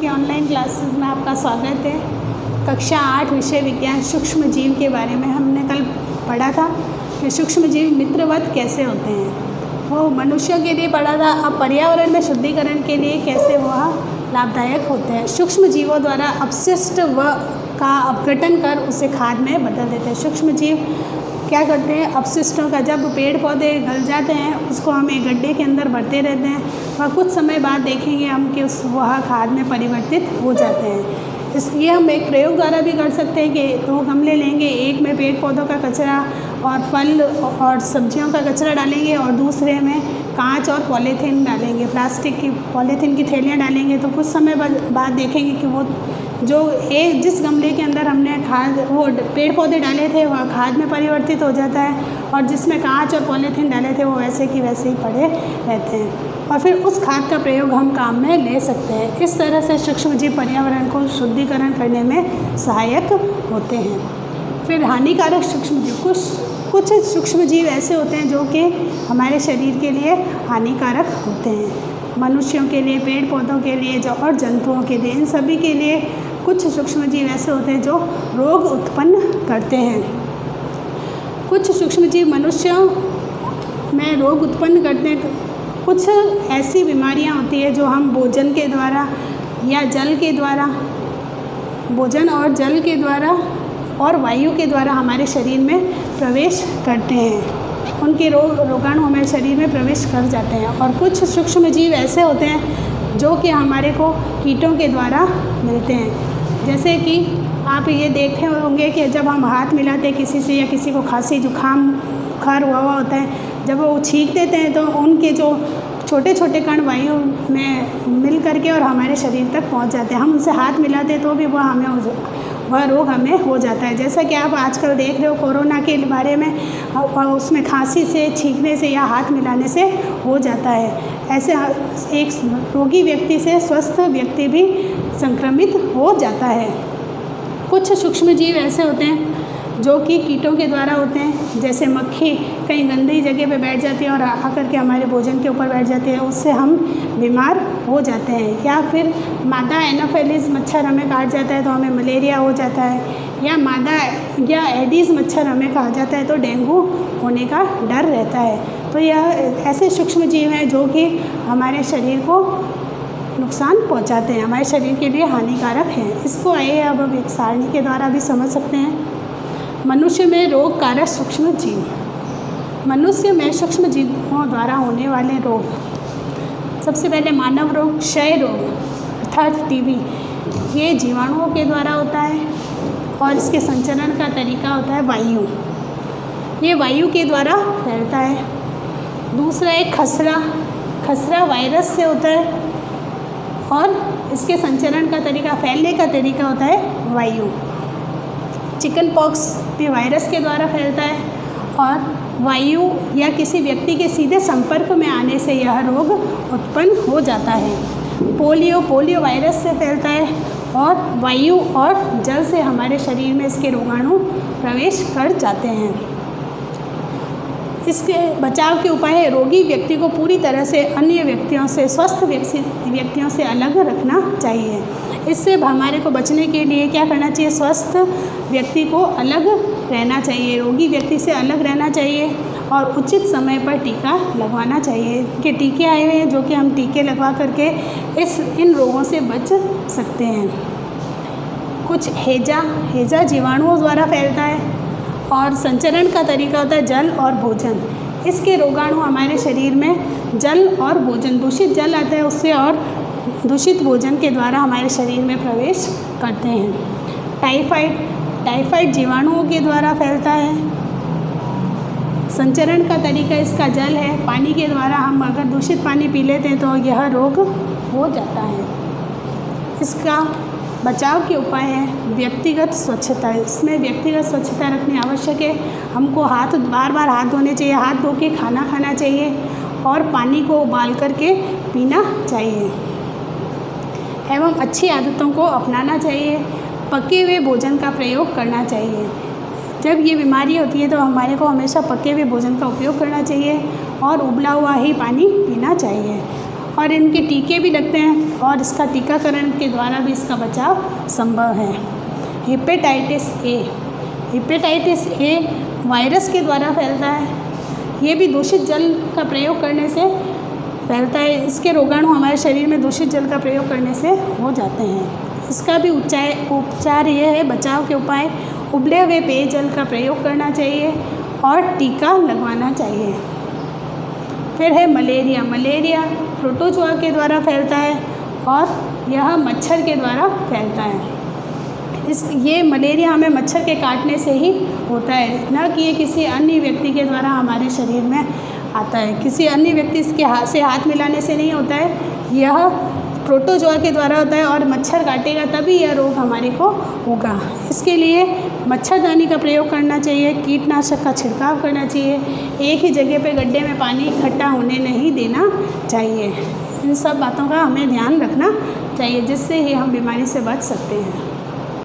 की online classes में आपका स्वागत है। कक्षा 8 विषय विज्ञान सूक्ष्म जीव के बारे में हमने कल पढ़ा था कि सूक्ष्म जीव मित्रवत कैसे होते हैं। वो मनुष्यों के लिए पढ़ा था। अब पर्यावरण में शुद्धिकरण के लिए कैसे वह लाभदायक होते हैं। सूक्ष्म जीवों द्वारा अपशिष्ट व का अपघटन कर उसे खाद में बदल देते हैं। सूक्ष्म जीव क्या करते हैं, अपशिष्टों का, जब पेड़ पौधे गल जाते हैं उसको हम एक गड्ढे के अंदर भरते रहते हैं और कुछ समय बाद देखेंगे हम कि वह खाद में परिवर्तित हो जाते हैं। इसलिए हम एक प्रयोग द्वारा भी कर सकते हैं कि 2 गमले लेंगे, एक में पेड़ पौधों का कचरा और फल और सब्जियों का कचरा डालेंगे और दूसरे में कांच और पॉलीथीन डालेंगे, प्लास्टिक की पॉलीथीन की थैलियाँ डालेंगे। तो कुछ समय बाद देखेंगे कि वो जो जिस गमले के अंदर हमने खाद वो पेड़ पौधे डाले थे वह खाद में परिवर्तित हो जाता है और जिसमें कांच और पॉलीथीन डाले थे वो वैसे की वैसे ही पड़े रहते हैं और फिर उस खाद का प्रयोग हम काम में ले सकते हैं। इस तरह से सूक्ष्मजीव पर्यावरण को शुद्धिकरण करने में सहायक होते हैं। फिर हानिकारक सूक्ष्मजीव, कुछ सूक्ष्मजीव ऐसे होते हैं जो कि हमारे शरीर के लिए हानिकारक होते हैं। मनुष्यों के लिए, पेड़ पौधों के लिए और जंतुओं के लिए, इन सभी के लिए कुछ सूक्ष्मजीव ऐसे होते हैं जो रोग उत्पन्न करते हैं। कुछ सूक्ष्मजीव मनुष्यों में रोग उत्पन्न करते हैं। कुछ ऐसी बीमारियां होती है जो हम भोजन के द्वारा या जल के द्वारा, भोजन और जल के द्वारा और वायु के द्वारा हमारे शरीर में प्रवेश करते हैं। उनके रोगाणु हमारे शरीर में प्रवेश कर जाते हैं। और कुछ सूक्ष्मजीव ऐसे होते हैं जो कि हमारे को कीटों के द्वारा मिलते हैं। जैसे कि आप ये देखे होंगे कि जब हम हाथ मिलाते हैं किसी से या किसी को खांसी जुकाम बुखार हुआ होता है, जब वो छींक देते हैं तो उनके जो छोटे छोटे कण वायु में मिल करके और हमारे शरीर तक पहुंच जाते हैं। हम उनसे हाथ मिलाते हैं तो भी वह रोग हमें हो जाता है। जैसा कि आप आजकल देख रहे हो कोरोना के बारे में, उसमें खांसी से, छींकने से या हाथ मिलाने से हो जाता है। ऐसे एक रोगी व्यक्ति से स्वस्थ व्यक्ति भी संक्रमित हो जाता है। कुछ सूक्ष्मजीव ऐसे होते हैं जो कि कीटों के द्वारा होते हैं। जैसे मक्खी कहीं गंदी जगह पे बैठ जाती है और आकर के हमारे भोजन के ऊपर बैठ जाती है, उससे हम बीमार हो जाते हैं। या फिर मादा एनोफिलीज मच्छर हमें काट जाता है तो हमें मलेरिया हो जाता है, या मादा या एडीज़ मच्छर हमें काट जाता है तो डेंगू होने का डर रहता है। तो यह ऐसे सूक्ष्मजीव हैं जो कि हमारे शरीर को नुकसान पहुंचाते हैं, हमारे शरीर के लिए हानिकारक हैं। इसको आइए अब हम एक सारणी के द्वारा भी समझ सकते हैं। मनुष्य में रोग कारक सूक्ष्म जीव। मनुष्य में सूक्ष्म जीवों द्वारा होने वाले रोग, सबसे पहले मानव रोग, क्षय रोग अर्थात टीबी, ये जीवाणुओं के द्वारा होता है और इसके संचरण का तरीका होता है वायु। ये वायु के द्वारा फैलता है। दूसरा एक खसरा वायरस से होता है और इसके संचरण का तरीका, फैलने का तरीका होता है वायु। चिकन पॉक्स भी वायरस के द्वारा फैलता है और वायु या किसी व्यक्ति के सीधे संपर्क में आने से यह रोग उत्पन्न हो जाता है। पोलियो वायरस से फैलता है और वायु और जल से हमारे शरीर में इसके रोगाणु प्रवेश कर जाते हैं। इसके बचाव के उपाय है, रोगी व्यक्ति को पूरी तरह से अन्य व्यक्तियों से, स्वस्थ व्यक्तियों से अलग रखना चाहिए। इससे हमारे को बचने के लिए क्या करना चाहिए, स्वस्थ व्यक्ति को अलग रहना चाहिए, रोगी व्यक्ति से अलग रहना चाहिए और उचित समय पर टीका लगवाना चाहिए। कि टीके आए हुए हैं जो कि हम टीके लगवा करके इन रोगों से बच सकते हैं। कुछ हैजा जीवाणुओं द्वारा फैलता है और संचरण का तरीका होता है जल और भोजन। इसके रोगाणु हमारे शरीर में जल और भोजन, दूषित जल आता है उससे और दूषित भोजन के द्वारा हमारे शरीर में प्रवेश करते हैं। टाइफाइड जीवाणुओं के द्वारा फैलता है। संचरण का तरीका इसका जल है, पानी के द्वारा हम अगर दूषित पानी पी लेते हैं तो यह रोग हो जाता है। इसका बचाव के उपाय है व्यक्तिगत स्वच्छता। इसमें व्यक्तिगत स्वच्छता रखनी आवश्यक है। हमको बार बार हाथ धोने चाहिए, हाथ धो के खाना खाना चाहिए और पानी को उबाल करके पीना चाहिए एवं अच्छी आदतों को अपनाना चाहिए। पके हुए भोजन का प्रयोग करना चाहिए। जब ये बीमारी होती है तो हमारे को हमेशा पके हुए भोजन का उपयोग करना चाहिए और उबला हुआ ही पानी पीना चाहिए। और इनके टीके भी लगते हैं और इसका टीकाकरण के द्वारा भी इसका बचाव संभव है। Hepatitis A, hepatitis A virus के द्वारा फैलता है। ये भी दूषित जल का प्रयोग करने से फैलता है। इसके रोगाणु हमारे शरीर में दूषित जल का प्रयोग करने से हो जाते हैं। इसका भी उपचार ये है, बचाव के उपाय उबले हुए पेयजल का प्रयोग करना चाहिए और टीका लगवाना चाहिए। फिर है मलेरिया। मलेरिया प्रोटोजोआ के द्वारा फैलता है और यह मच्छर के द्वारा फैलता है। ये मलेरिया हमें मच्छर के काटने से ही होता है, न कि ये किसी अन्य व्यक्ति के द्वारा हमारे शरीर में आता है। किसी अन्य व्यक्ति के हाथ मिलाने से नहीं होता है, यह प्रोटोजोआ के द्वारा होता है और मच्छर काटेगा तभी यह रोग हमारे को होगा। इसके लिए मच्छरदानी का प्रयोग करना चाहिए, कीटनाशक का छिड़काव करना चाहिए, एक ही जगह पे गड्ढे में पानी इकट्ठा होने नहीं देना चाहिए। इन सब बातों का हमें ध्यान रखना चाहिए, जिससे ही हम बीमारी से बच सकते हैं।